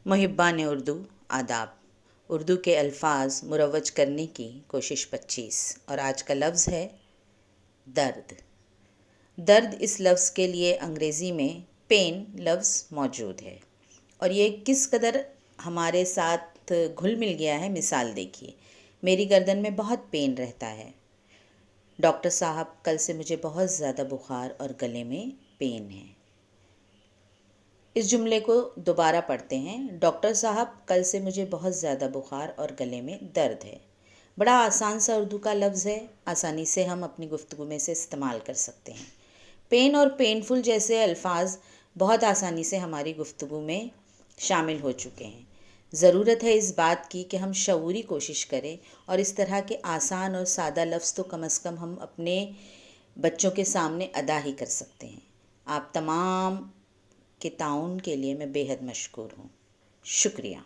मुहिब्बान उर्दू आदाब। उर्दू के अल्फाज मुरवज करने की कोशिश 25 और आज का लफ्ज़ है दर्द। दर्द इस लफ्ज़ के लिए अंग्रेज़ी में पेन लफ्ज़ मौजूद है और ये किस कदर हमारे साथ घुल मिल गया है। मिसाल देखिए, मेरी गर्दन में बहुत पेन रहता है। डॉक्टर साहब, कल से मुझे बहुत ज़्यादा बुखार और गले में पेन है। इस जुमले को दोबारा पढ़ते हैं। डॉक्टर साहब, कल से मुझे बहुत ज़्यादा बुखार और गले में दर्द है। बड़ा आसान सा उर्दू का लफ्ज़ है, आसानी से हम अपनी गुफ्तगू में से इस्तेमाल कर सकते हैं। पेन और पेनफुल जैसे अल्फाज बहुत आसानी से हमारी गुफ्तगू में शामिल हो चुके हैं। ज़रूरत है इस बात की कि हम शऊरी कोशिश करें और इस तरह के आसान और सादा लफ्ज़ तो कम से कम हम अपने बच्चों के सामने अदा ही कर सकते हैं। आप तमाम के ताउन के लिए मैं बेहद मशकूर हूँ। शुक्रिया।